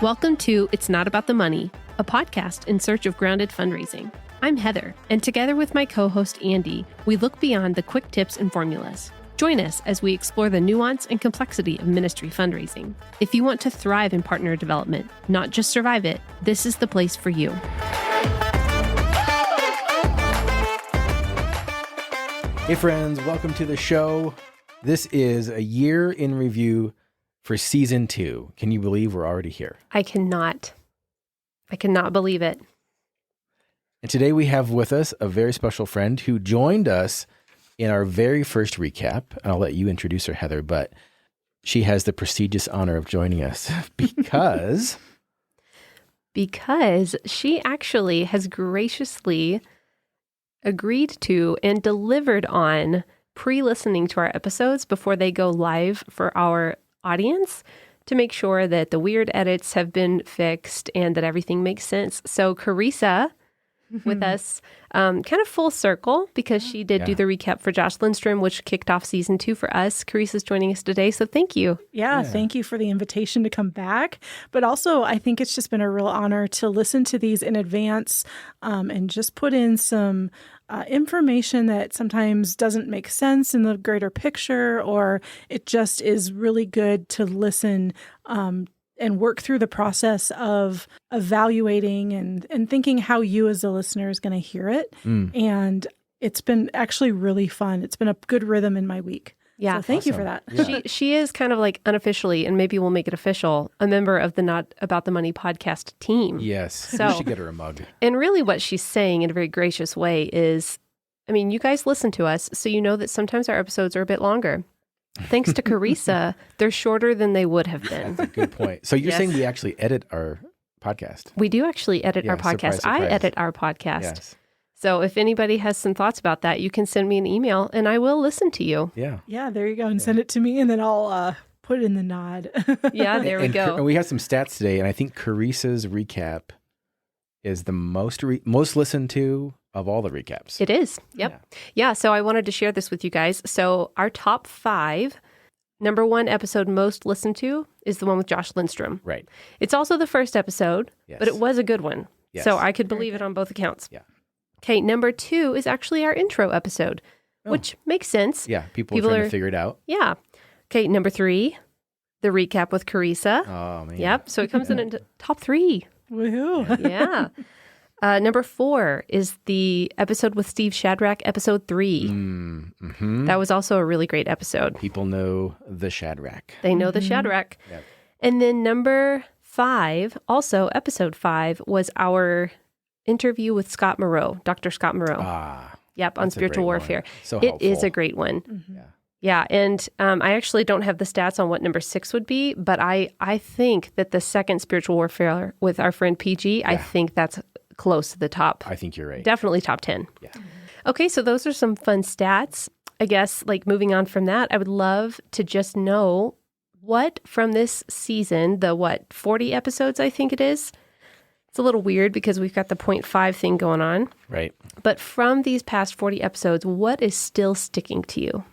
Welcome to It's Not About the Money, a podcast in search of grounded fundraising. I'm Heather, and together with my co-host Andy, we look beyond the quick tips and formulas. Join us as we explore the nuance and complexity of ministry fundraising. If you want to thrive in partner development, not just survive it, this is the place for you. Hey friends, welcome to the show. This is a year in review for season 2. Can you believe we're already here? I cannot believe it. And today we have with us a very special friend who joined us in our very first recap. I'll let you introduce her, Heather, but she has the prestigious honor of joining us because she actually has graciously agreed to and delivered on pre-listening to our episodes before they go live for our audience to make sure that the weird edits have been fixed and that everything makes sense. So Carissa with us, kind of full circle because she did do the recap for Josh Lindstrom, which kicked off season 2 for us. Carissa's joining us today, so thank you. Yeah, thank you for the invitation to come back. But also, I think it's just been a real honor to listen to these in advance and just put in some information that sometimes doesn't make sense in the greater picture, or it just is really good to listen and work through the process of evaluating and thinking how you as a listener is going to hear it. And it's been actually really fun. It's been a good rhythm in my week. Yeah. So thank you for that. Yeah. She is kind of like unofficially, and maybe we'll make it official, a member of the Not About the Money podcast team. Yes, So, we should get her a mug. And really what she's saying in a very gracious way is, I mean, you guys listen to us, so you know that sometimes our episodes are a bit longer. Thanks to Carissa, they're shorter than they would have been. That's a good point. So you're Yes. saying we actually edit our podcast? We do actually edit Yeah, our podcast. surprise, surprise. I edit our podcast. Yes. So if anybody has some thoughts about that, you can send me an email and I will listen to you. Yeah. Yeah, there you go. And send it to me, and then I'll put it in the nod. Yeah, there we And go. we have some stats today, and I think Carissa's recap is the most listened to of all the recaps. It is. Yep. Yeah. So I wanted to share this with you guys. So our top 5, number 1 episode most listened to is the one with Josh Lindstrom. Right. It's also the first episode, Yes. but it was a good one. Yes. So I could believe it on both accounts. Yeah. Okay. Number 2 is actually our intro episode, which makes sense. Yeah. People are trying to figure it out. Yeah. Okay. Number 3, the recap with Carissa. Oh, man. Yep. So it comes in into top 3. Woohoo. Yeah. Number 4 is the episode with Steve Shadrach, episode 3. Mm-hmm. That was also a really great episode. People know the Shadrach. They know the Shadrach. Yep. And then number 5, also episode 5, was our interview with Scott Moreau, Dr. Scott Moreau. Yep, on that's a spiritual great one. warfare. So It is helpful. a great one. Mm-hmm. Yeah. Yeah, and I actually don't have the stats on what number 6 would be, but I think that the second spiritual warfare with our friend PG, I think that's close to the top. I think you're right. Definitely top 10. Yeah. Okay, so those are some fun stats. I guess, like, moving on from that, I would love to just know what from this season, the 40 episodes I think it is. It's a little weird because we've got the 0.5 thing going on. Right. But from these past 40 episodes, what is still sticking to you?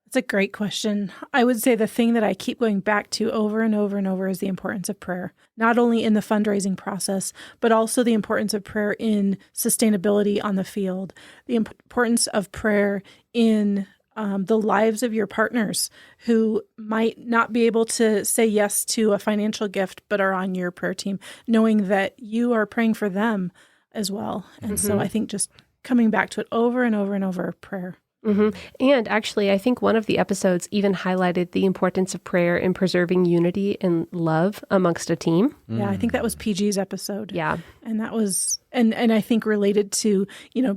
It's a great question. I would say the thing that I keep going back to over and over and over is the importance of prayer, not only in the fundraising process, but also the importance of prayer in sustainability on the field, the importance of prayer in the lives of your partners who might not be able to say yes to a financial gift, but are on your prayer team, knowing that you are praying for them as well. And so I think just coming back to it over and over and over, prayer. Mm-hmm. And actually, I think one of the episodes even highlighted the importance of prayer in preserving unity and love amongst a team. Yeah, I think that was PG's episode. Yeah. And that was, and I think related to,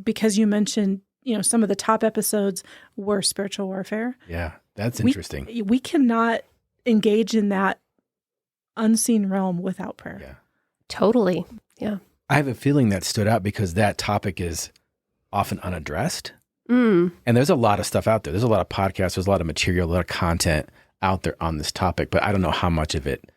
because you mentioned, some of the top episodes were spiritual warfare. Yeah. That's interesting. We cannot engage in that unseen realm without prayer. Yeah. Totally. Yeah. I have a feeling that stood out because that topic is often unaddressed. Mm. And there's a lot of stuff out there. There's a lot of podcasts. There's a lot of material, a lot of content out there on this topic, but I don't know how much of it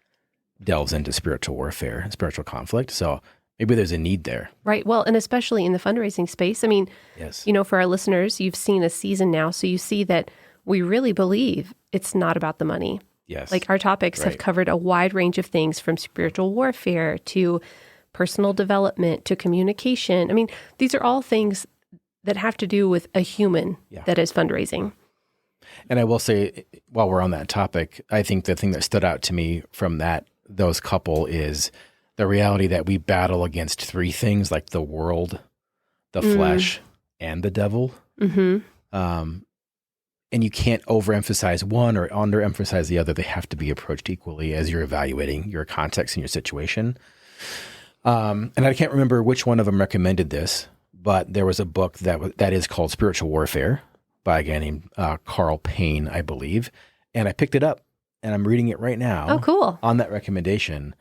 delves into spiritual warfare and spiritual conflict. So maybe there's a need there. Right. Well, and especially in the fundraising space. I mean, Yes. for our listeners, you've seen a season now, so you see that we really believe it's not about the money. Yes. Like our topics have Right. covered a wide range of things from spiritual warfare to personal development to communication. I mean, these are all things that have to do with a human Yeah. that is fundraising. And I will say, while we're on that topic, I think the thing that stood out to me from those couple is the reality that we battle against three things, like the world, the flesh, and the devil. Mm-hmm. And you can't overemphasize one or underemphasize the other. They have to be approached equally as you're evaluating your context and your situation. And I can't remember which one of them recommended this, but there was a book that is called Spiritual Warfare by a guy named Carl Payne, I believe. And I picked it up and I'm reading it right now. Oh, cool. On that recommendation.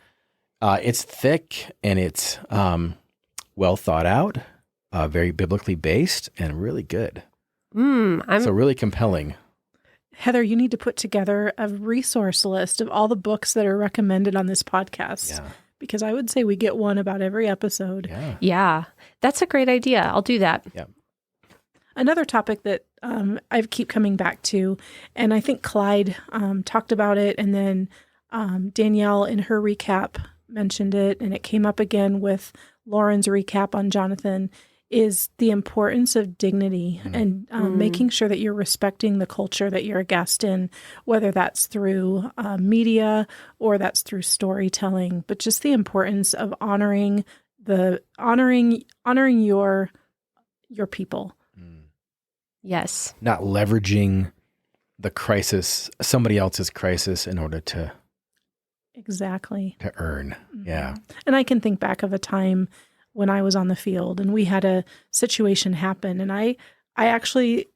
It's thick and it's well thought out, very biblically based, and really good. So really compelling. Heather, you need to put together a resource list of all the books that are recommended on this podcast. Yeah. Because I would say we get one about every episode. Yeah. Yeah, that's a great idea. I'll do that. Yeah. Another topic that I keep coming back to, and I think Clyde talked about it, and then Danielle in her recap mentioned it, and it came up again with Lauren's recap on Jonathan, is the importance of dignity and making sure that you're respecting the culture that you're a guest in, whether that's through media or that's through storytelling, but just the importance of honoring your people. Yes. Not leveraging the crisis, somebody else's crisis, in order to Exactly. earn. Yeah. And I can think back of a time when I was on the field and we had a situation happen, and I actually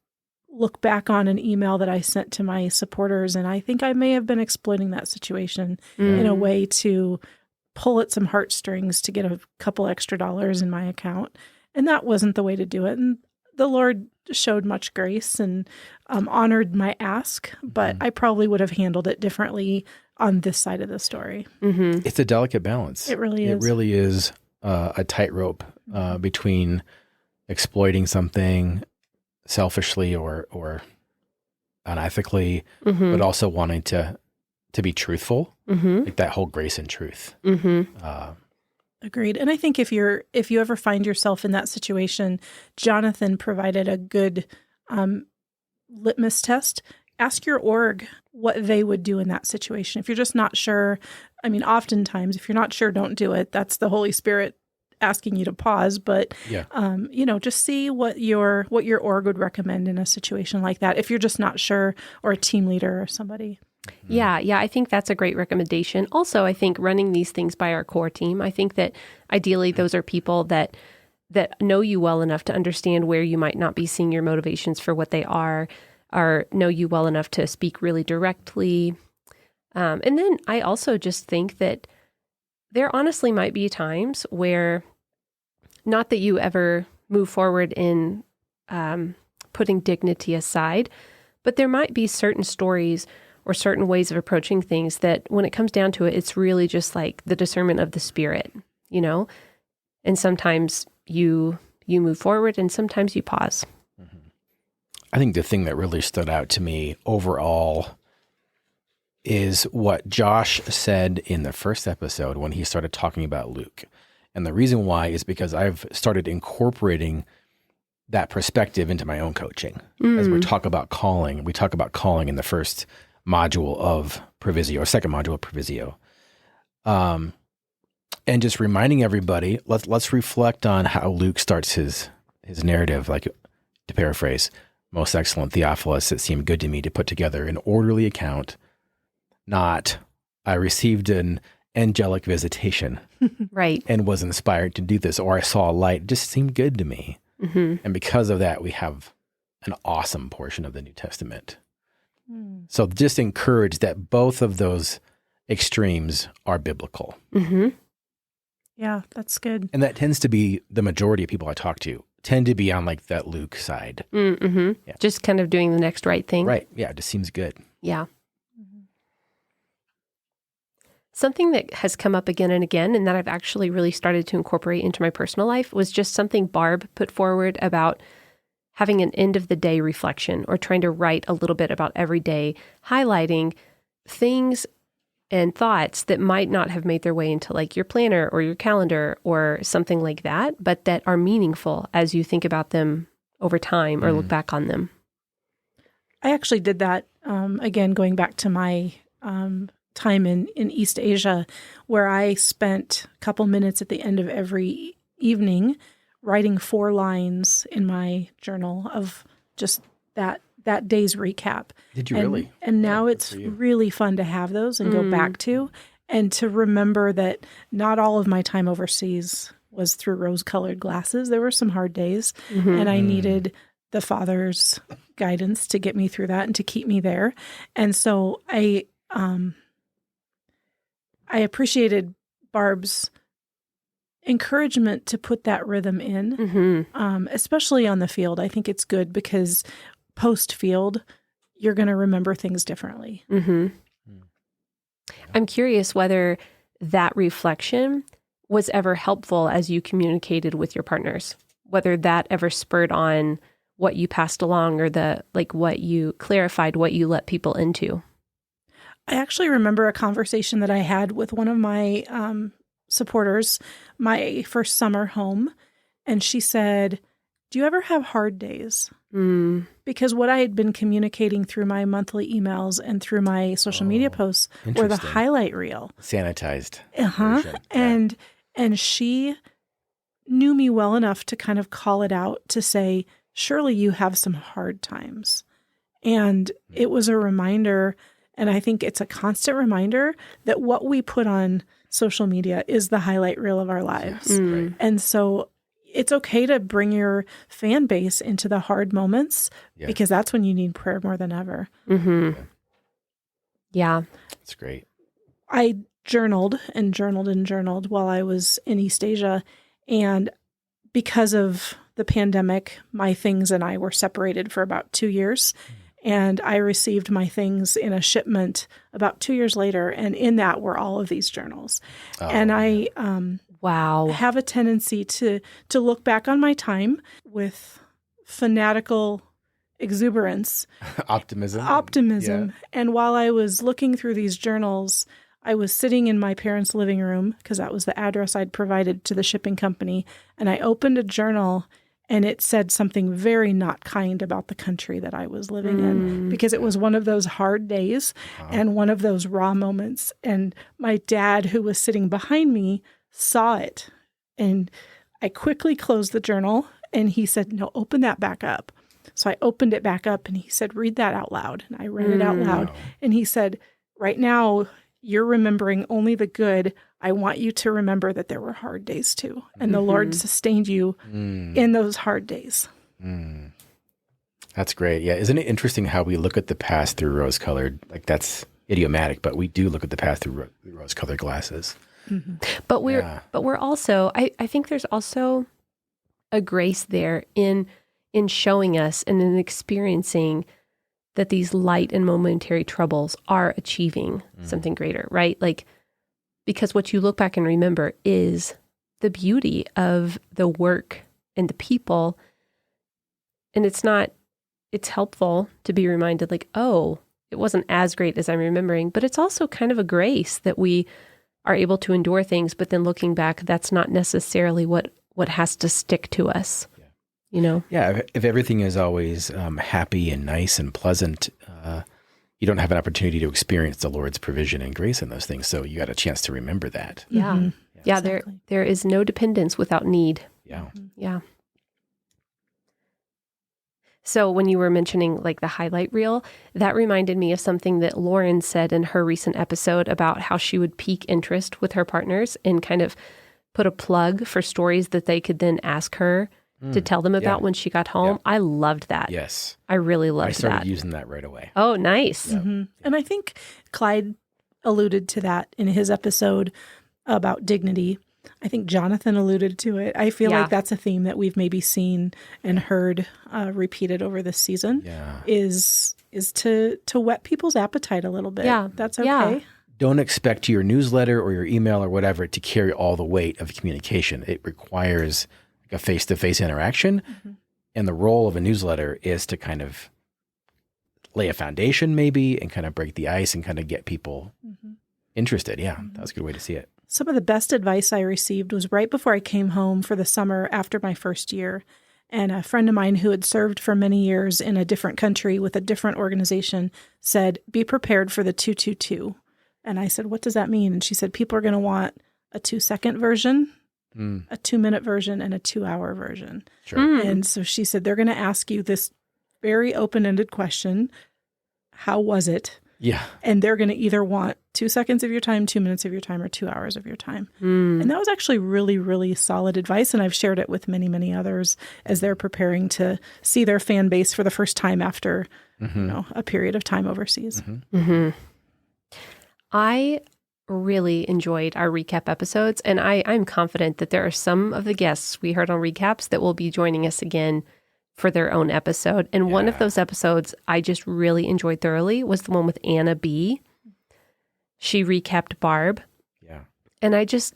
look back on an email that I sent to my supporters, and I think I may have been exploiting that situation in a way to pull at some heartstrings to get a couple extra dollars in my account. And that wasn't the way to do it. And the Lord showed much grace and honored my ask, but I probably would have handled it differently on this side of the story. Mm-hmm. It's a delicate balance. It really is. It really is a tightrope between exploiting something selfishly or unethically, but also wanting to be truthful, like that whole grace and truth. Agreed. And I think if you ever find yourself in that situation, Jonathan provided a good litmus test. Ask your org what they would do in that situation. If you're just not sure, I mean, oftentimes, if you're not sure, don't do it. That's the Holy Spirit asking you to pause. But, just see what your org would recommend in a situation like that. If you're just not sure, or a team leader or somebody. Yeah, I think that's a great recommendation. Also, I think running these things by our core team, I think that ideally those are people that know you well enough to understand where you might not be seeing your motivations for what they are, or know you well enough to speak really directly. And then I also just think that there honestly might be times where, not that you ever move forward in putting dignity aside, but there might be certain stories or certain ways of approaching things that when it comes down to it, it's really just like the discernment of the Spirit, and sometimes you move forward and sometimes you pause. I think the thing that really stood out to me overall is what Josh said in the first episode when he started talking about Luke. And the reason why is because I've started incorporating that perspective into my own coaching. As we talk about calling in the first module of Provisio, or second module of Provisio. And just reminding everybody, let's reflect on how Luke starts his narrative, like, to paraphrase, most excellent Theophilus, it seemed good to me to put together an orderly account, not I received an angelic visitation Right. and was inspired to do this, or I saw a light. It just seemed good to me. And because of that, we have an awesome portion of the New Testament. So just encourage that both of those extremes are biblical. Yeah, that's good. And that tends to be the majority of people I talk to tend to be on like that Luke side. Yeah. Just kind of doing the next right thing. Right. Yeah. It just seems good. Yeah. Something that has come up again and again, and that I've actually really started to incorporate into my personal life, was just something Barb put forward about having an end of the day reflection, or trying to write a little bit about every day, highlighting things and thoughts that might not have made their way into like your planner or your calendar or something like that, but that are meaningful as you think about them over time or look back on them. I actually did that, again, going back to my time in East Asia, where I spent a couple minutes at the end of every evening writing 4 lines in my journal of just that day's recap. Did you really? And now Yeah, it's really fun to have those and go back to, and to remember that not all of my time overseas was through rose-colored glasses. There were some hard days, and I needed the Father's guidance to get me through that and to keep me there. And so I appreciated Barb's encouragement to put that rhythm in, especially on the field. I think it's good because post-field, you're going to remember things differently. I'm curious whether that reflection was ever helpful as you communicated with your partners, whether that ever spurred on what you passed along or what you clarified, what you let people into. I actually remember a conversation that I had with one of my supporters, my first summer home, and she said, "Do you ever have hard days?" Because what I had been communicating through my monthly emails and through my social media posts were the highlight reel. Sanitized. version. And she knew me well enough to kind of call it out, to say, surely you have some hard times. And it was a reminder, and I think it's a constant reminder, that what we put on social media is the highlight reel of our lives. Yes, right. And so it's okay to bring your fan base into the hard moments, because that's when you need prayer more than ever. Yeah. That's great. I journaled while I was in East Asia. And because of the pandemic, my things and I were separated for about 2 years. And I received my things in a shipment about 2 years later. And in that were all of these journals. And I have a tendency to look back on my time with fanatical exuberance. Optimism. And while I was looking through these journals, I was sitting in my parents' living room, because that was the address I'd provided to the shipping company. And I opened a journal, and it said something very not kind about the country that I was living in, because it was one of those hard days and one of those raw moments. And my dad, who was sitting behind me, saw it. And I quickly closed the journal, and he said, "No, open that back up." So I opened it back up, and he said, "Read that out loud." And I read it out loud. And he said, "Right now, you're remembering only the good. I want you to remember that there were hard days too. And the Lord sustained you in those hard days." That's great. Yeah. Isn't it interesting how we look at the past through rose-colored, like that's idiomatic, but we do look at the past through rose-colored glasses. But we're also, I think there's also a grace there in showing us and in experiencing that these light and momentary troubles are achieving something greater, right? Like, because what you look back and remember is the beauty of the work and the people. And it's helpful to be reminded, like, oh, it wasn't as great as I'm remembering, but it's also kind of a grace that we are able to endure things, but then looking back, that's not necessarily what has to stick to us. You know? Yeah, if everything is always happy and nice and pleasant, you don't have an opportunity to experience the Lord's provision and grace in those things. So you got a chance to remember that. Yeah. Yeah, exactly. There is no dependence without need. Yeah. Yeah. So when you were mentioning like the highlight reel, that reminded me of something that Lauren said in her recent episode about how she would pique interest with her partners and kind of put a plug for stories that they could then ask her to tell them about when she got home. I loved that. Yes. I really loved that. I started using that right away. Oh, nice. And I think Clyde alluded to that in his episode about dignity. I think Jonathan alluded to it. I feel like that's a theme that we've maybe seen and heard repeated over this season. Is to whet people's appetite a little bit. Yeah. That's okay. Yeah. Don't expect your newsletter or your email or whatever to carry all the weight of communication. It requires a face-to-face interaction. And the role of a newsletter is to kind of lay a foundation maybe and kind of break the ice and kind of get people interested. Yeah, that was a good way to see it. Some of the best advice I received was right before I came home for the summer after my first year. And a friend of mine who had served for many years in a different country with a different organization said, be prepared for the 222. And I said, what does that mean? And she said, people are going to want a 2-second version, a 2-minute version, and a 2-hour version. Sure. And so she said, they're going to ask you this very open-ended question. How was it? Yeah. And they're going to either want 2 seconds of your time, 2 minutes of your time, or 2 hours of your time. And that was actually really, really solid advice. And I've shared it with many, many others as they're preparing to see their fan base for the first time after a period of time overseas. I really enjoyed our recap episodes, and I'm confident that there are some of the guests we heard on recaps that will be joining us again for their own episode. And one of those episodes I just really enjoyed thoroughly was the one with Anna B. She recapped Barb. Yeah. And I just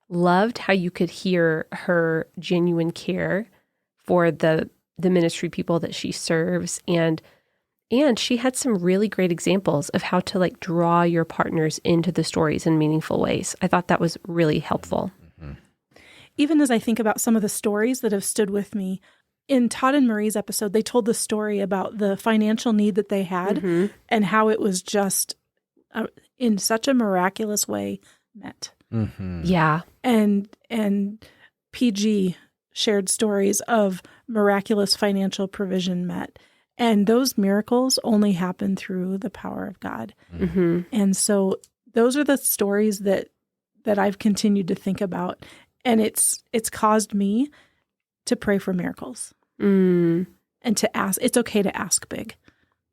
loved how you could hear her genuine care for the ministry people that she serves. And she had some really great examples of how to like draw your partners into the stories in meaningful ways. I thought that was really helpful. Even as I think about some of the stories that have stood with me, in Todd and Marie's episode, they told the story about the financial need that they had and how it was just in such a miraculous way met. Yeah. And PG shared stories of miraculous financial provision met. And those miracles only happen through the power of God. And so those are the stories that I've continued to think about. And it's caused me to pray for miracles and to ask. It's okay to ask big.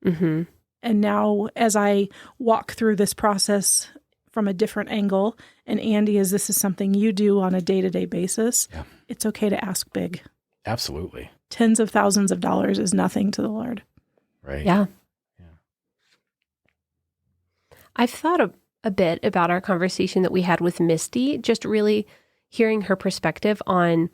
And now as I walk through this process from a different angle, and Andy, as this is something you do on a day-to-day basis, it's okay to ask big. Absolutely. Tens of thousands of dollars is nothing to the Lord. Right. Yeah. I've thought a bit about our conversation that we had with Misty, just really hearing her perspective on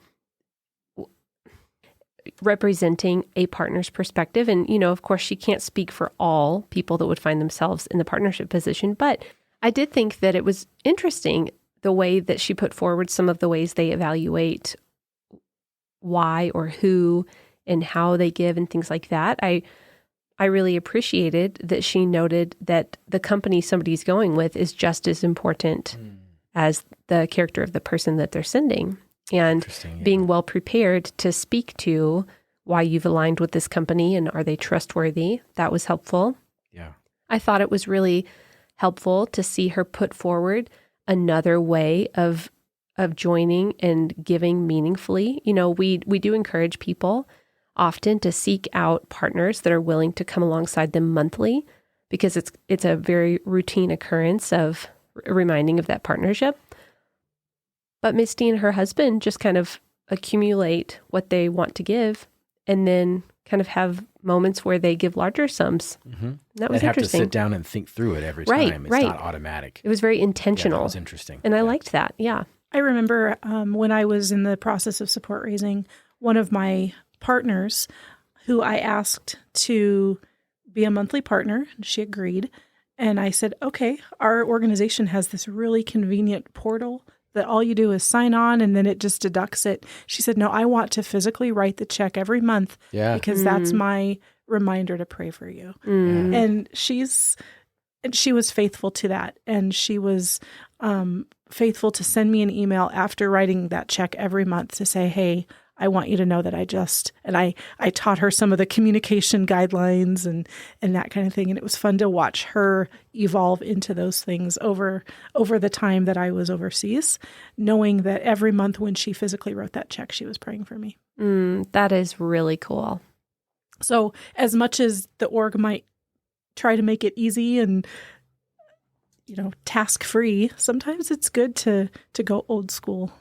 representing a partner's perspective. And, of course, she can't speak for all people that would find themselves in the partnership position. But I did think that it was interesting the way that she put forward some of the ways they evaluate why or who and how they give and things like that. I really appreciated that she noted that the company somebody's going with is just as important as the character of the person that they're sending. And being well prepared to speak to why you've aligned with this company and are they trustworthy. That was helpful. Yeah. I thought it was really helpful to see her put forward another way of joining and giving meaningfully. We do encourage people often to seek out partners that are willing to come alongside them monthly, because it's a very routine occurrence of reminding of that partnership. But Misty and her husband just kind of accumulate what they want to give and then kind of have moments where they give larger sums. That was They'd have to interesting. sit down and think through it every time. It's not automatic. It was very intentional. That was interesting. And I liked that. Yeah. I remember when I was in the process of support raising, one of my partners who I asked to be a monthly partner, she agreed. And I said, okay, our organization has this really convenient portal that all you do is sign on and then it just deducts it. She said, no, I want to physically write the check every month because that's my reminder to pray for you. And she was faithful to that. And she was faithful to send me an email after writing that check every month to say, hey, I want you to know that I taught her some of the communication guidelines and that kind of thing. And it was fun to watch her evolve into those things over the time that I was overseas, knowing that every month when she physically wrote that check, she was praying for me. That is really cool. So as much as the org might try to make it easy and, task free, sometimes it's good to go old school.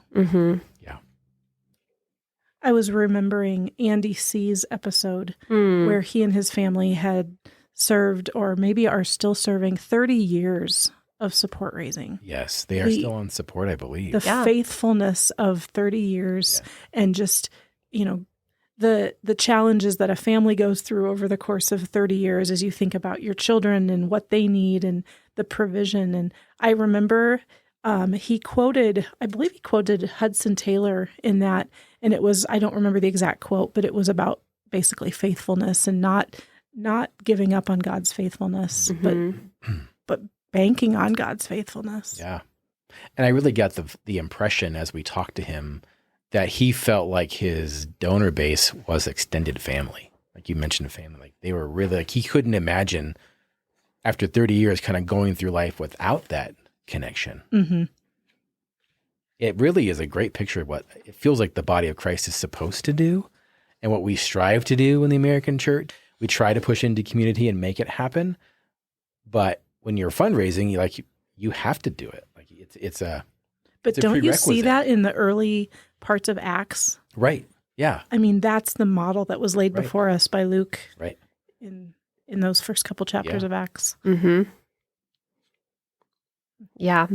I was remembering Andy C's episode where he and his family had served, or maybe are still serving, 30 years of support raising. Yes, they are still on support, I believe. The faithfulness of 30 years and just, the challenges that a family goes through over the course of 30 years as you think about your children and what they need and the provision. And I remember I believe he quoted Hudson Taylor in that, and it was, I don't remember the exact quote, but it was about basically faithfulness and not giving up on God's faithfulness, but banking on God's faithfulness. Yeah. And I really got the impression as we talked to him that he felt like his donor base was extended family. Like you mentioned family, like they were really, like he couldn't imagine after 30 years kind of going through life without that connection. Mm-hmm. It really is a great picture of what it feels like the body of Christ is supposed to do and what we strive to do in the American church. We try to push into community and make it happen. But when you're fundraising, you have to do it. Like it's a But don't you see that in the early parts of Acts? Right. Yeah. I mean, that's the model that was laid before us by Luke. Right. In those first couple chapters of Acts. Mm-hmm. Yeah.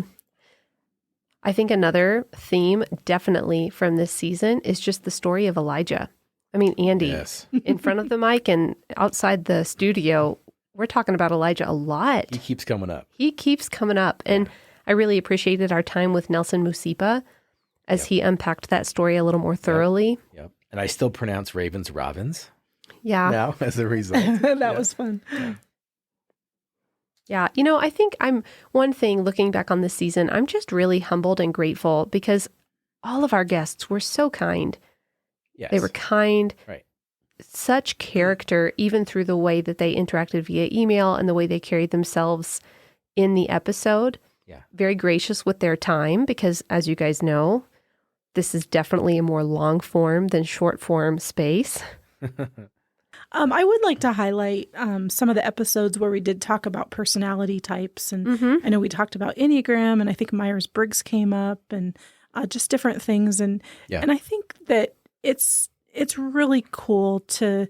I think another theme definitely from this season is just the story of Elijah. I mean, Andy, Yes. in front of the mic and outside the studio, we're talking about Elijah a lot. He keeps coming up. And I really appreciated our time with Nelson Musipa as he unpacked that story a little more thoroughly. Yep. And I still pronounce ravens robins Yeah. now as a result. That was fun. Yeah. You know, I think one thing looking back on this season, I'm just really humbled and grateful because all of our guests were so kind. Yes. They were kind. Right. Such character, even through the way that they interacted via email and the way they carried themselves in the episode. Yeah. Very gracious with their time because, as you guys know, this is definitely a more long form than short form space. I would like to highlight some of the episodes where we did talk about personality types. And I know we talked about Enneagram, and I think Myers-Briggs came up, and just different things. And I think that it's really cool to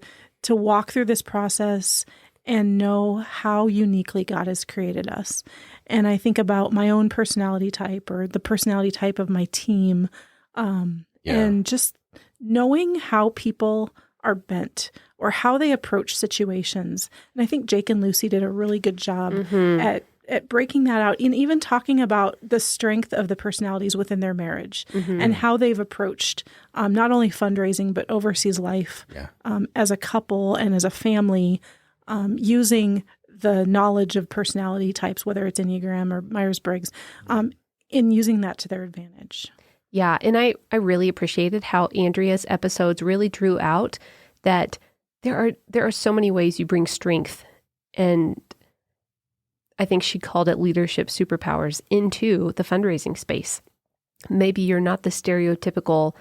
walk through this process and know how uniquely God has created us. And I think about my own personality type or the personality type of my team, and just knowing how people are bent or how they approach situations. And I think Jake and Lucy did a really good job at breaking that out and even talking about the strength of the personalities within their marriage and how they've approached not only fundraising, but overseas life as a couple and as a family, using the knowledge of personality types, whether it's Enneagram or Myers-Briggs, in using that to their advantage. Yeah, and I really appreciated how Andrea's episodes really drew out that there are so many ways you bring strength, and I think she called it leadership superpowers into the fundraising space. Maybe you're not the stereotypical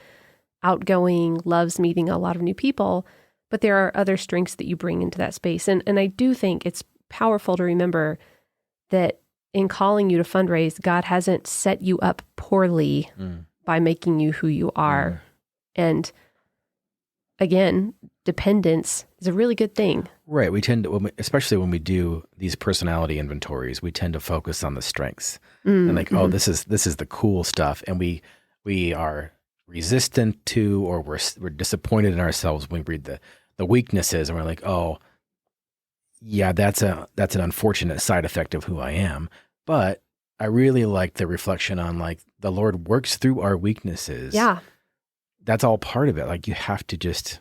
outgoing, loves meeting a lot of new people, but there are other strengths that you bring into that space. And I do think it's powerful to remember that in calling you to fundraise, God hasn't set you up poorly by making you who you are. And again, dependence is a really good thing. Right. We tend to, especially when we do these personality inventories, we tend to focus on the strengths and oh, this is the cool stuff. And we are resistant to, or we're disappointed in ourselves when we read the weaknesses, and we're like, oh, yeah, that's an unfortunate side effect of who I am. But I really like the reflection on like the Lord works through our weaknesses. Yeah. That's all part of it. Like you have to just,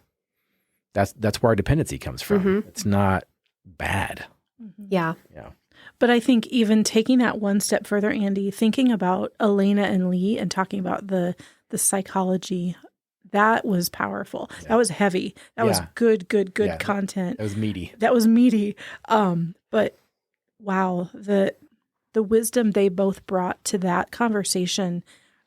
that's where our dependency comes from. It's not bad. Yeah. Yeah. But I think even taking that one step further, Andy, thinking about Elena and Lee and talking about the psychology, that was powerful. Yeah. That was heavy. That was good content. That was meaty. But wow, the wisdom they both brought to that conversation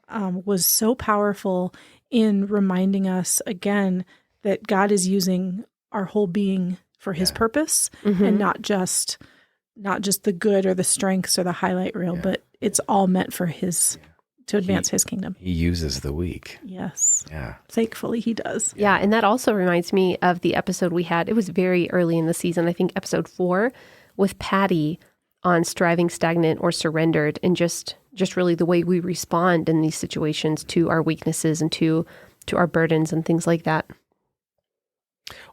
was so powerful in reminding us again that God is using our whole being for his purpose and not just the good or the strengths or the highlight reel, but it's all meant for to advance his kingdom. He uses the weak. Yes. Yeah. Thankfully he does. Yeah. And that also reminds me of the episode we had. It was very early in the season, I think episode 4 with Patty on striving, stagnant, or surrendered, and just really the way we respond in these situations to our weaknesses and to our burdens and things like that.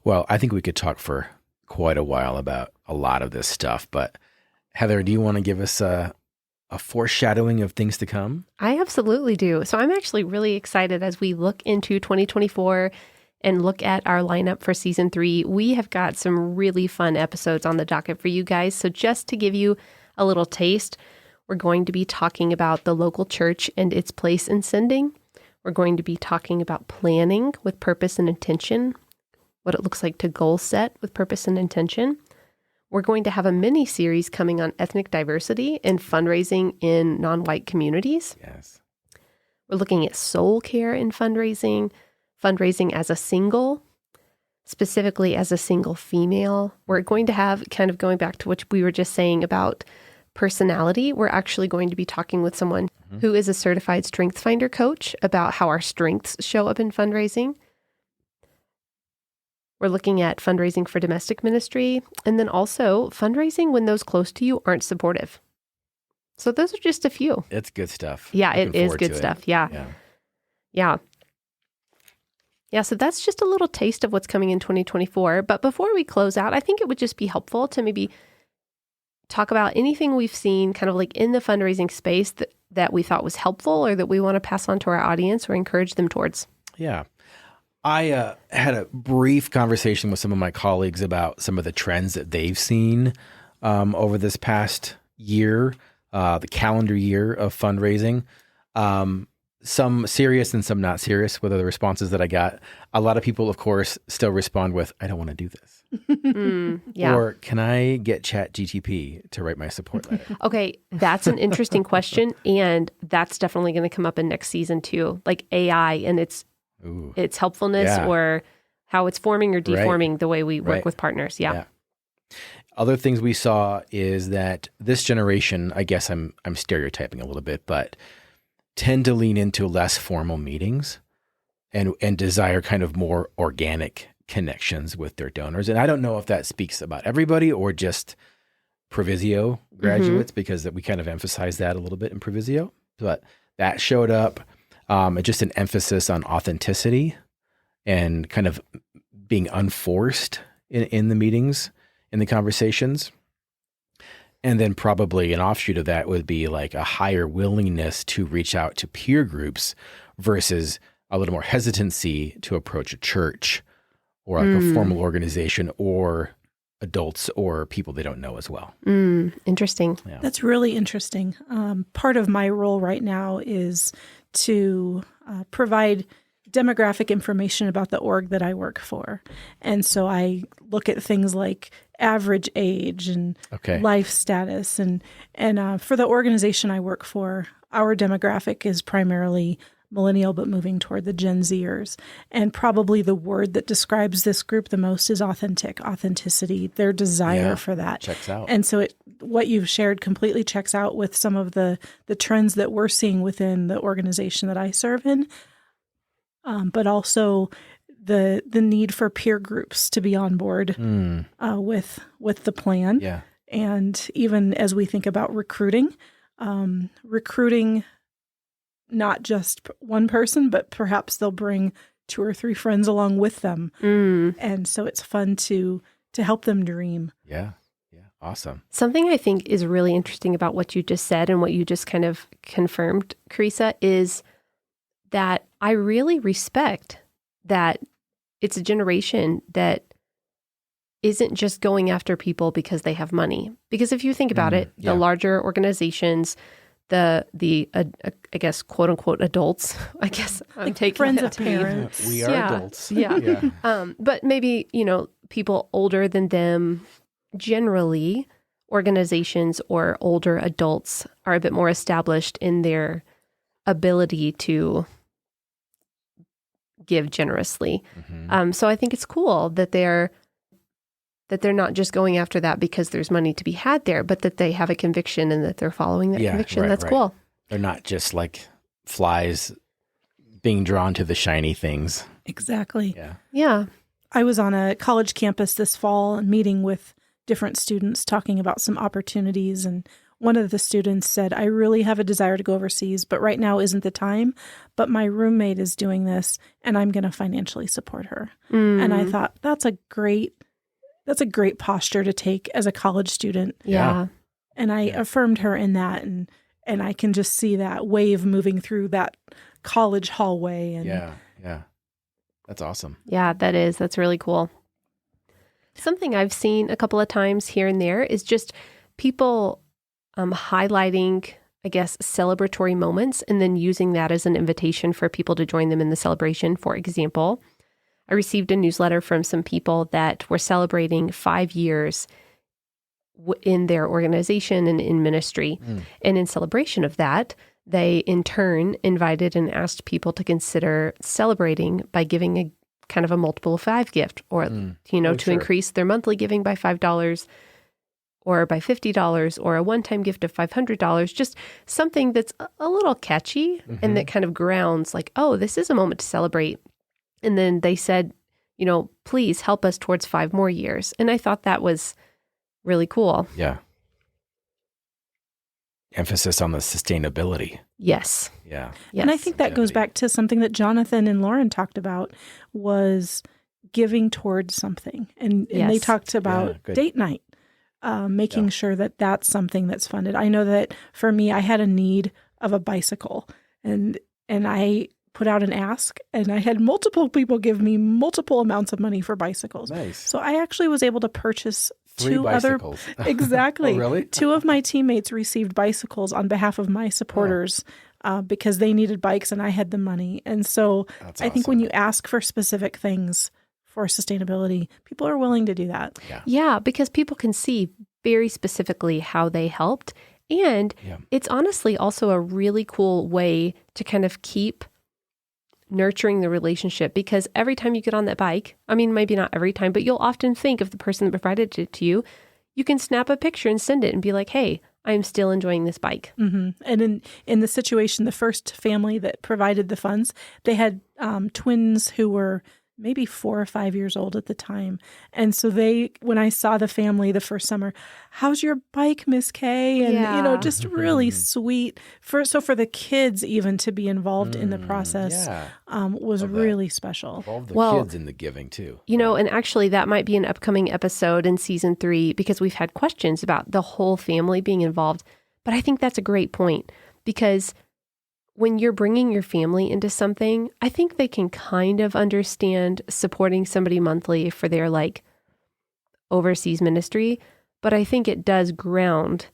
Well, I think we could talk for quite a while about a lot of this stuff, but Heather, do you want to give us a foreshadowing of things to come? I absolutely do. So I'm actually really excited as we look into 2024 and look at our lineup for season 3. We have got some really fun episodes on the docket for you guys. So just to give you a little taste, we're going to be talking about the local church and its place in sending. We're going to be talking about planning with purpose and intention, what it looks like to goal set with purpose and intention. We're going to have a mini series coming on ethnic diversity and fundraising in non-white communities. Yes. We're looking at soul care in fundraising, fundraising as a single, specifically as a single female. We're going to have, kind of going back to what we were just saying about personality, we're actually going to be talking with someone who is a certified strength finder coach about how our strengths show up in fundraising. We're looking at fundraising for domestic ministry, and then also fundraising when those close to you aren't supportive. So those are just a few. It's good stuff. Yeah, Looking it is forward good to it. stuff. Yeah. So that's just a little taste of what's coming in 2024. But before we close out, I think it would just be helpful to maybe talk about anything we've seen kind of like in the fundraising space that we thought was helpful or that we want to pass on to our audience or encourage them towards. Yeah. I had a brief conversation with some of my colleagues about some of the trends that they've seen over this past year, the calendar year of fundraising. Some serious and some not serious, whether the responses that I got. A lot of people, of course, still respond with, I don't want to do this. Yeah. Or can I get ChatGTP to write my support letter? Okay, that's an interesting question. And that's definitely going to come up in next season too, like AI and its helpfulness Yeah. or how it's forming or deforming the way we work Right. with partners. Yeah. Other things we saw is that this generation, I guess I'm stereotyping a little bit, but tend to lean into less formal meetings and desire kind of more organic connections with their donors. And I don't know if that speaks about everybody or just Provisio graduates, because we kind of emphasize that a little bit in Provisio, but that showed up. Just an emphasis on authenticity and kind of being unforced in the meetings, in the conversations. And then probably an offshoot of that would be like a higher willingness to reach out to peer groups versus a little more hesitancy to approach a church or like a formal organization or adults or people they don't know as well. Interesting. Yeah. That's really interesting. Part of my role right now is to provide demographic information about the org that I work for. And so I look at things like average age and life status. And for the organization I work for, our demographic is primarily millennial, but moving toward the Gen Zers. And probably the word that describes this group the most is authenticity, their desire for that. Checks out. And so what you've shared completely checks out with some of the trends that we're seeing within the organization that I serve in, but also the need for peer groups to be on board with the plan. Yeah. And even as we think about recruiting not just one person, but perhaps they'll bring 2 or 3 friends along with them. And so it's fun to help them dream. Yeah. Awesome. Something I think is really interesting about what you just said and what you just kind of confirmed, Carissa, is that I really respect that it's a generation that isn't just going after people because they have money. Because if you think about it, the larger organizations, the I guess, quote unquote adults, I guess I'm Like taking friends that of to mean- parents. We are adults. Yeah. But maybe, people older than them, generally, organizations or older adults are a bit more established in their ability to give generously. So I think it's cool that they're not just going after that because there's money to be had there, but that they have a conviction and that they're following that conviction. Right, That's right. cool. They're not just like flies being drawn to the shiny things. Exactly. Yeah. I was on a college campus this fall meeting with different students talking about some opportunities. And one of the students said, I really have a desire to go overseas, but right now isn't the time. But my roommate is doing this and I'm going to financially support her. And I thought that's a great posture to take as a college student. Yeah. And I affirmed her in that. And I can just see that wave moving through that college hallway. And Yeah. That's awesome. Yeah, that's really cool. Something I've seen a couple of times here and there is just people highlighting, I guess, celebratory moments and then using that as an invitation for people to join them in the celebration. For example, I received a newsletter from some people that were celebrating 5 years in their organization and in ministry. And in celebration of that, they in turn invited and asked people to consider celebrating by giving a kind of a multiple of 5 gift or, to increase their monthly giving by $5 or by $50 or a one-time gift of $500, just something that's a little catchy and that kind of grounds like, oh, this is a moment to celebrate. And then they said, please help us towards 5 more years. And I thought that was really cool. Yeah. Emphasis on the sustainability. Yes. Yeah. And I think that goes back to something that Jonathan and Lauren talked about was giving towards something. And they talked about date night, making sure that that's something that's funded. I know that for me, I had a need of a bicycle and I put out an ask and I had multiple people give me multiple amounts of money for bicycles. Nice. So I actually was able to purchase 3 bicycles. Exactly. Oh, really? 2 of my teammates received bicycles on behalf of my supporters because they needed bikes and I had the money. And so That's I think when you ask for specific things for sustainability, people are willing to do that. Yeah, because people can see very specifically how they helped. And it's honestly also a really cool way to kind of keep nurturing the relationship, because every time you get on that bike, I mean, maybe not every time, but you'll often think of the person that provided it to you. You can snap a picture and send it and be like, hey, I'm still enjoying this bike. And in the situation, the first family that provided the funds, they had twins who were maybe 4 or 5 years old at the time. And so when I saw the family the first summer, how's your bike, Miss Kay? And, just really sweet. For the kids even to be involved in the process was really special. Involve the kids in the giving too. And actually that might be an upcoming episode in season 3 because we've had questions about the whole family being involved. But I think that's a great point because when you're bringing your family into something, I think they can kind of understand supporting somebody monthly for their overseas ministry. But I think it does ground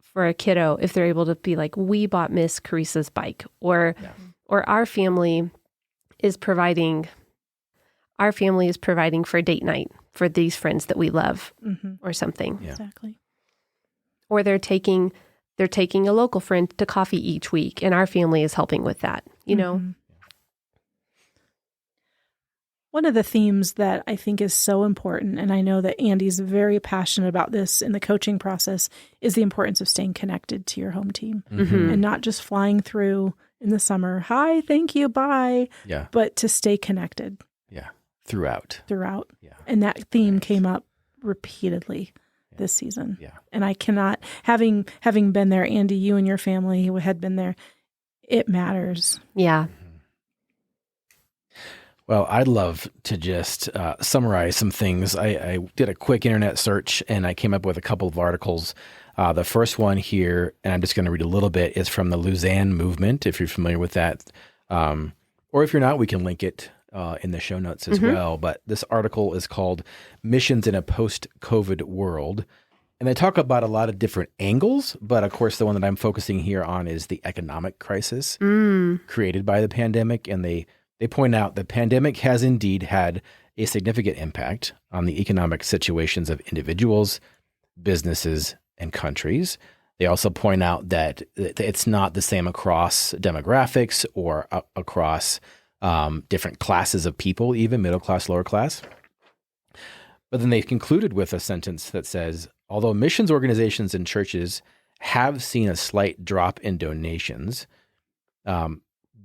for a kiddo if they're able to be like, we bought Miss Carissa's bike or our family is providing for date night for these friends that we love or something. Yeah. Exactly. Or they're taking a local friend to coffee each week, and our family is helping with that, One of the themes that I think is so important, and I know that Andy's very passionate about this in the coaching process, is the importance of staying connected to your home team and not just flying through in the summer. Hi, thank you, bye. Yeah. But to stay connected. Yeah. Throughout. Yeah. And that theme came up repeatedly this season. Yeah. And I cannot, having been there, Andy, you and your family who had been there, it matters. Yeah. Well, I'd love to just summarize some things. I did a quick internet search and I came up with a couple of articles. The first one here, and I'm just going to read a little bit, is from the Lausanne movement, if you're familiar with that. Or if you're not, we can link it in the show notes as well. But this article is called Missions in a Post-COVID World. And they talk about a lot of different angles, but of course the one that I'm focusing here on is the economic crisis created by the pandemic. And they point out the pandemic has indeed had a significant impact on the economic situations of individuals, businesses, and countries. They also point out that it's not the same across demographics or across different classes of people, even middle class, lower class. But then they concluded with a sentence that says, although missions organizations and churches have seen a slight drop in donations,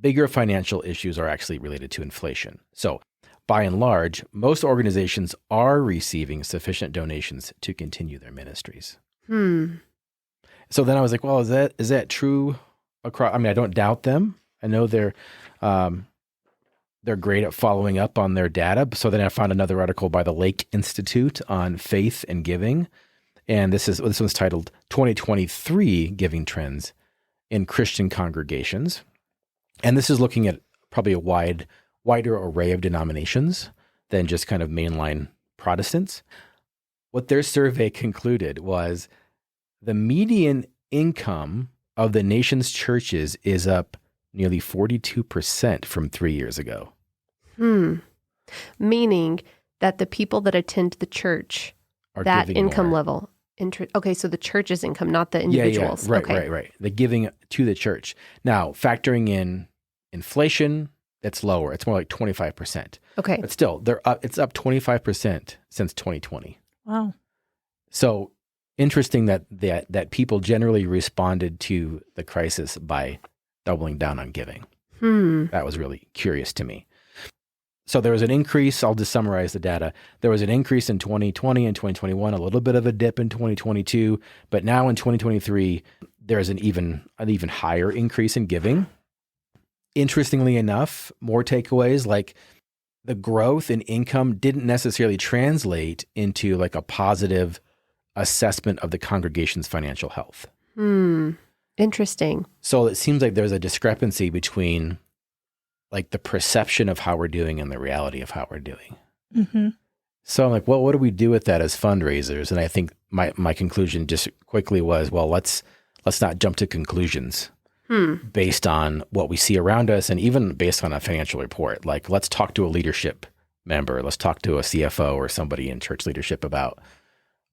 bigger financial issues are actually related to inflation. So by and large, most organizations are receiving sufficient donations to continue their ministries. So then I was like, well, is that true across? I mean, I don't doubt them. I know they're great at following up on their data. So then I found another article by the Lake Institute on faith and giving. And this one's titled 2023 Giving Trends in Christian Congregations. And this is looking at probably a wider array of denominations than just kind of mainline Protestants. What their survey concluded was the median income of the nation's churches is up nearly 42% from 3 years ago. Meaning that the people that attend the church, Are that giving income more. level. Okay, so the church's income, not the individuals. Right, okay. right. The giving to the church. Now, factoring in inflation, that's lower. It's more like 25%. Okay. But still, it's up 25% since 2020. Wow. So interesting that people generally responded to the crisis by doubling down on giving. That was really curious to me. So there was an increase. I'll just summarize the data. There was an increase in 2020 and 2021, a little bit of a dip in 2022, but now in 2023, there's an even higher increase in giving. Interestingly enough, more takeaways, like the growth in income didn't necessarily translate into like a positive assessment of the congregation's financial health. Interesting. So it seems like there's a discrepancy between like the perception of how we're doing and the reality of how we're doing. Mm-hmm. So I'm like, well, what do we do with that as fundraisers? And I think my conclusion just quickly was, well, let's not jump to conclusions based on what we see around us and even based on a financial report. Like, let's talk to a leadership member. Let's talk to a CFO or somebody in church leadership about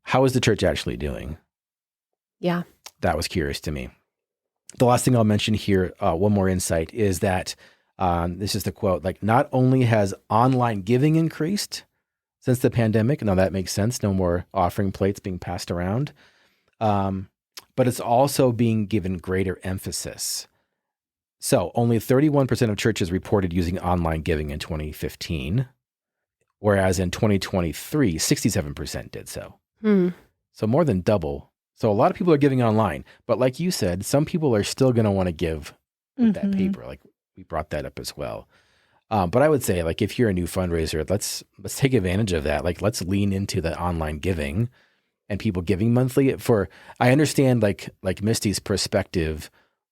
how is the church actually doing? Yeah. That was curious to me. The last thing I'll mention here, one more insight, is that this is the quote, like, not only has online giving increased since the pandemic, now that makes sense, no more offering plates being passed around, but it's also being given greater emphasis. So only 31% of churches reported using online giving in 2015, whereas in 2023, 67% did so. So more than double. So a lot of people are giving online, but like you said, some people are still going to want to give with that paper. Like we brought that up as well. But I would say, like, if you're a new fundraiser, let's take advantage of that. Like, let's lean into the online giving and people giving monthly. I understand like Misty's perspective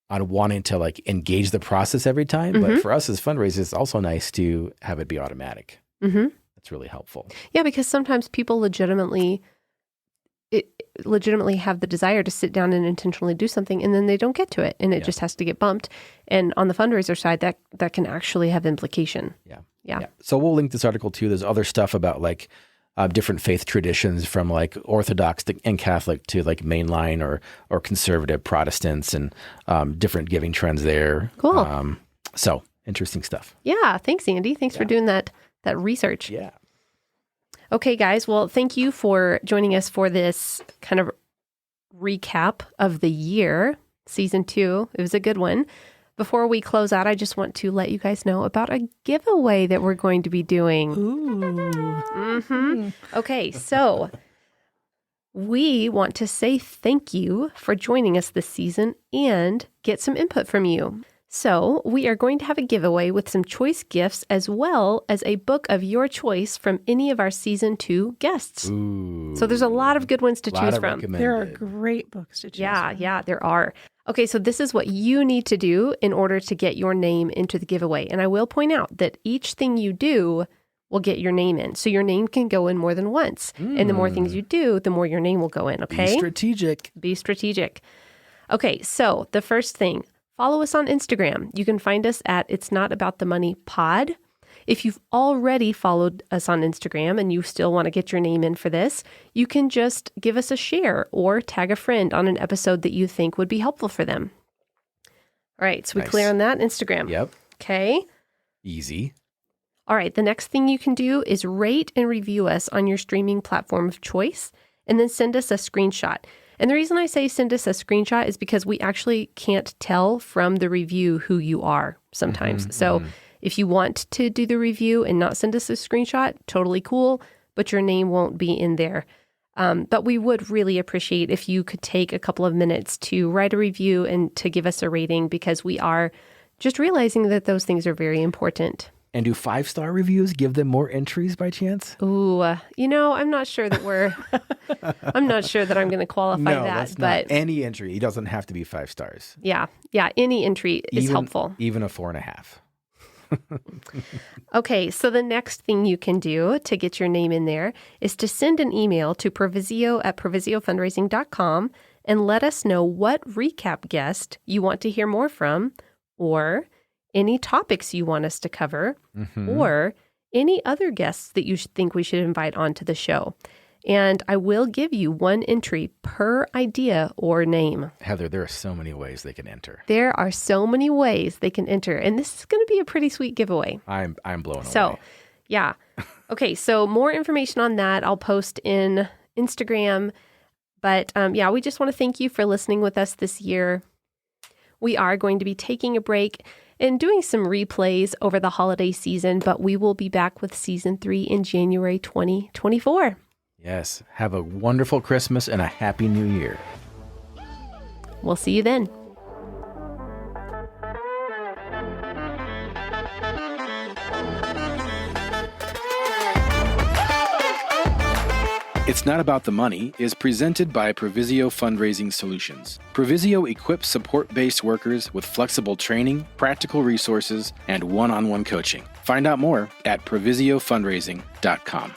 on wanting to like engage the process every time, but for us as fundraisers, it's also nice to have it be automatic. That's really helpful. Yeah, because sometimes people legitimately have the desire to sit down and intentionally do something, and then they don't get to it, and it just has to get bumped. And on the fundraiser side, that can actually have implication. Yeah. So we'll link this article too. There's other stuff about like different faith traditions from like Orthodox and Catholic to like mainline or conservative Protestants, and different giving trends there. Cool. So interesting stuff. Yeah. Thanks, Andy. Thanks for doing that research. Yeah. Okay, guys. Well, thank you for joining us for this kind of recap of the year, season 2. It was a good one. Before we close out, I just want to let you guys know about a giveaway that we're going to be doing. Ooh. Okay, so we want to say thank you for joining us this season and get some input from you. So we are going to have a giveaway with some choice gifts as well as a book of your choice from any of our season 2 guests. Ooh. So there's a lot of good ones to choose from. There are great books to choose from. Yeah, there are. Okay, so this is what you need to do in order to get your name into the giveaway. And I will point out that each thing you do will get your name in. So your name can go in more than once. And the more things you do, the more your name will go in, okay? Be strategic. Okay, so the first thing, follow us on Instagram. You can find us at It's Not About the Money Pod. If you've already followed us on Instagram and you still want to get your name in for this, you can just give us a share or tag a friend on an episode that you think would be helpful for them. All right, so we clear on that Instagram. Yep. Okay. Easy. All right, the next thing you can do is rate and review us on your streaming platform of choice, and then send us a screenshot. And the reason I say send us a screenshot is because we actually can't tell from the review who you are sometimes. So if you want to do the review and not send us a screenshot, totally cool, but your name won't be in there. But we would really appreciate if you could take a couple of minutes to write a review and to give us a rating, because we are just realizing that those things are very important. And do 5-star reviews give them more entries by chance? Ooh, I'm not sure that I'm not sure that I'm going to qualify No, that. that's But not any entry. It doesn't have to be 5 stars. yeah, any entry is helpful. Even a 4.5. Okay, so the next thing you can do to get your name in there is to send an email to provisio@provisiofundraising.com and let us know what recap guest you want to hear more from, or any topics you want us to cover, or any other guests that you think we should invite onto the show. And I will give you 1 entry per idea or name. Heather, there are so many ways they can enter. There are so many ways they can enter, and this is going to be a pretty sweet giveaway. I'm blown away. So, yeah. Okay, so more information on that I'll post in Instagram. But we just want to thank you for listening with us this year. We are going to be taking a break and doing some replays over the holiday season, but we will be back with season 3 in January 2024. Yes. Have a wonderful Christmas and a happy New Year. We'll see you then. It's Not About the Money is presented by Provisio Fundraising Solutions. Provisio equips support-based workers with flexible training, practical resources, and one-on-one coaching. Find out more at provisiofundraising.com.